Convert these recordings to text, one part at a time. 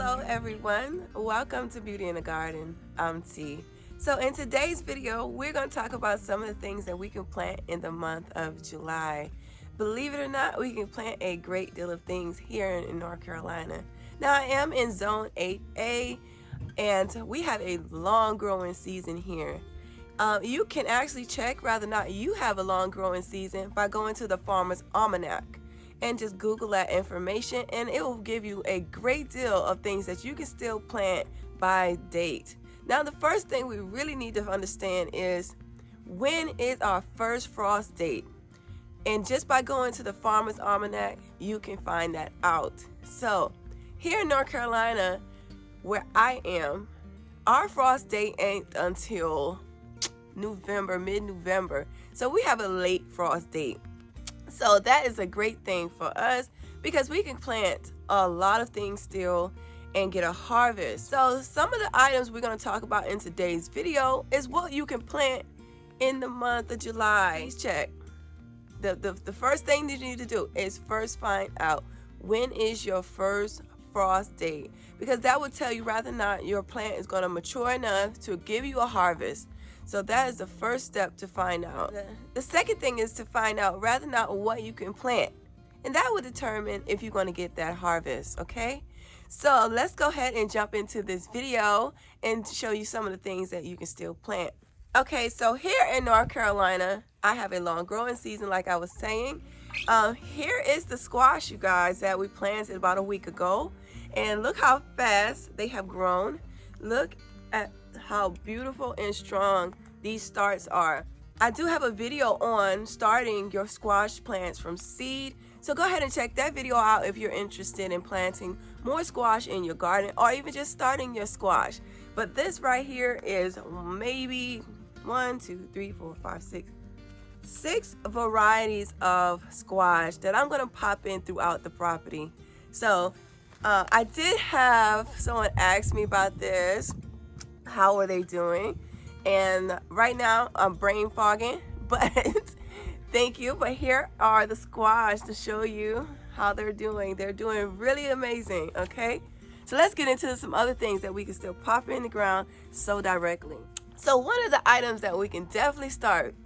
Hello everyone, welcome to Beauty in the Garden. I'm T. So in today's video, we're going to talk about some of the things that we can plant in the month of July. Believe it or not, we can plant a great deal of things here in North Carolina. Now I am in Zone 8A and we have a long growing season here. You can actually check whether or not you have a long growing season by going to the Farmer's Almanac and just Google that information, and it will give you a great deal of things that you can still plant by date. Now the first thing we really need to understand is when is our first frost date, and just by going to the Farmer's Almanac you can find that out. So here in North Carolina where I am, our frost date ain't until November, mid-November, so we have a late frost date. So that is a great thing for us because we can plant a lot of things still and get a harvest. So some of the items we're going to talk about in today's video is what you can plant in the month of July. Please check. The first thing that you need to do is first find out when is your first frost date, because that will tell you whether or not your plant is going to mature enough to give you a harvest. So that is the first step to find out. The second thing is to find out whether or not what you can plant, and that will determine if you're going to get that harvest. Okay, so let's go ahead and jump into this video and show you some of the things that you can still plant. Okay, so here in North Carolina I have a long growing season like I was saying. Here is the squash, you guys, that we planted about a week ago, and look how fast they have grown. Look at how beautiful and strong these starts are. I do have a video on starting your squash plants from seed, so go ahead and check that video out if you're interested in planting more squash in your garden or even just starting your squash. But this right here is maybe 6 varieties of squash that I'm going to pop in throughout the property. So I did have someone ask me about this. How are they doing? And right now I'm brain fogging, but thank you. But here are the squash to show you how they're doing. They're doing really amazing. Okay, so let's get into some other things that we can still pop in the ground so directly. So one of the items that we can definitely start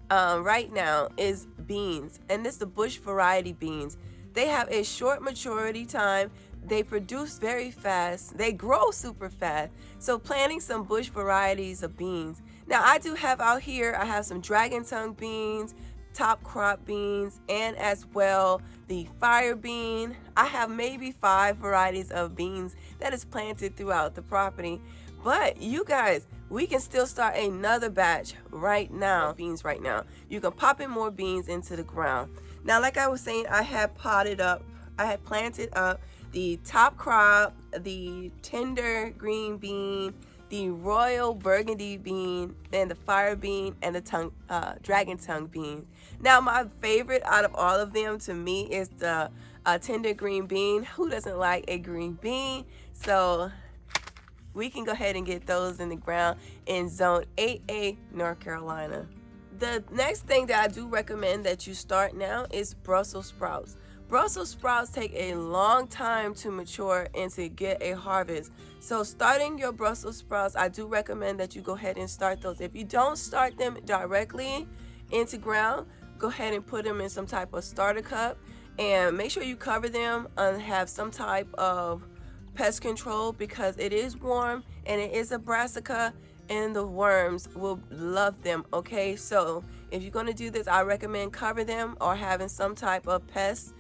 right now is beans, and this is the bush variety beans. They have a short maturity time. They produce very fast. They grow super fast. So planting some bush varieties of beans. Now I do have out here, I have some dragon tongue beans, top crop beans, and as well the fire bean. I have maybe 5 varieties of beans that is planted throughout the property. But you guys, we can still start another batch right now. Beans right now. You can pop in more beans into the ground. Now like I was saying, I had planted up the top crop, the tender green bean, the royal burgundy bean, and the fire bean, and the dragon tongue bean. Now my favorite out of all of them to me is the tender green bean. Who doesn't like a green bean? So we can go ahead and get those in the ground in Zone 8A, North Carolina. The next thing that I do recommend that you start now is Brussels sprouts. Brussels sprouts take a long time to mature and to get a harvest. So starting your Brussels sprouts, I do recommend that you go ahead and start those. If you don't start them directly into ground, go ahead and put them in some type of starter cup and make sure you cover them and have some type of pest control, because it is warm and it is a brassica and the worms will love them. Okay, so if you're going to do this, I recommend cover them or having some type of pest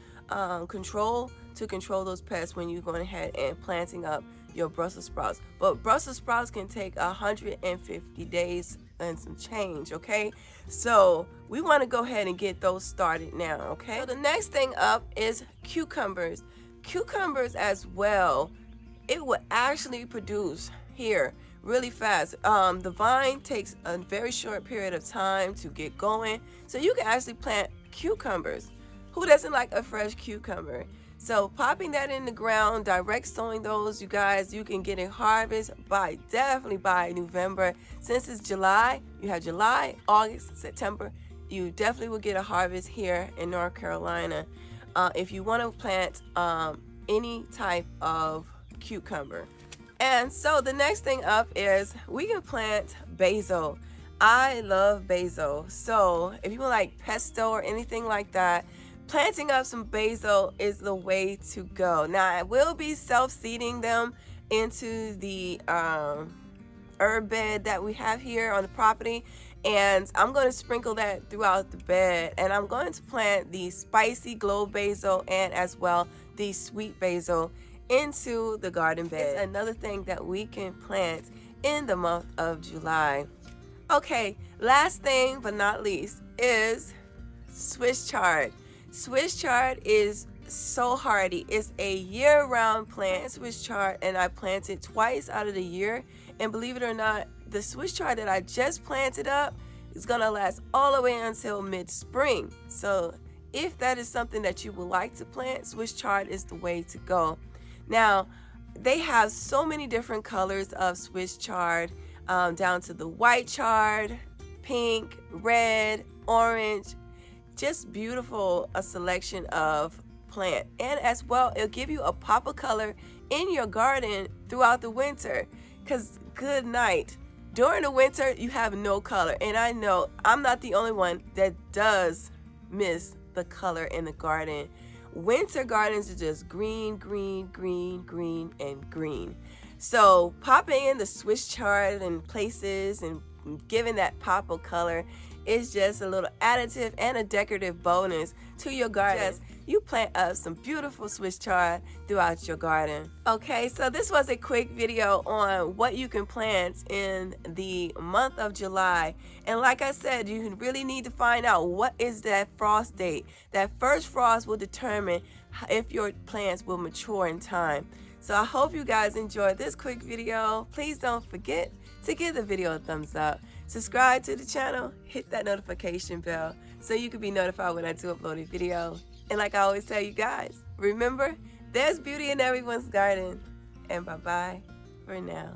control to control those pests when you're going ahead and planting up your Brussels sprouts. But Brussels sprouts can take 150 days and some change. Okay, so we want to go ahead and get those started now. Okay, so the next thing up is cucumbers. Cucumbers as well, it will actually produce here really fast. The vine takes a very short period of time to get going, so you can actually plant cucumbers. Who doesn't like a fresh cucumber? So popping that in the ground, direct sowing those, you guys, you can get a harvest definitely by November. Since it's July, you have July, August, September, you definitely will get a harvest here in North Carolina. If you want to plant any type of cucumber. And so the next thing up is we can plant basil. I love basil. So if you like pesto or anything like that, planting up some basil is the way to go. Now I will be self-seeding them into the herb bed that we have here on the property, and I'm going to sprinkle that throughout the bed, and I'm going to plant the spicy glow basil and as well the sweet basil into the garden bed. It's another thing that we can plant in the month of July. Okay, last thing but not least is Swiss chard. Swiss chard is so hardy. It's a year-round plant, Swiss chard, and I plant it twice out of the year. And believe it or not, the Swiss chard that I just planted up is gonna last all the way until mid-spring. So if that is something that you would like to plant, Swiss chard is the way to go. Now, they have so many different colors of Swiss chard, down to the white chard, pink, red, orange. Just beautiful, a selection of plant. And as well, it'll give you a pop of color in your garden throughout the winter. Because good night, during the winter you have no color, and I know I'm not the only one that does miss the color in the garden. Winter gardens are just green, green, green, green, and green. So popping in the Swiss chard in places and giving that pop of color is just a little additive and a decorative bonus to your garden. Just, you plant up some beautiful Swiss chard throughout your garden. Okay, so this was a quick video on what you can plant in the month of July. And like I said, you really need to find out what is that frost date. That first frost will determine if your plants will mature in time. So I hope you guys enjoyed this quick video. Please don't forget to give the video a thumbs up. Subscribe to the channel, hit that notification bell so you can be notified when I do upload a video. And like I always tell you guys, remember, there's beauty in everyone's garden. And bye-bye for now.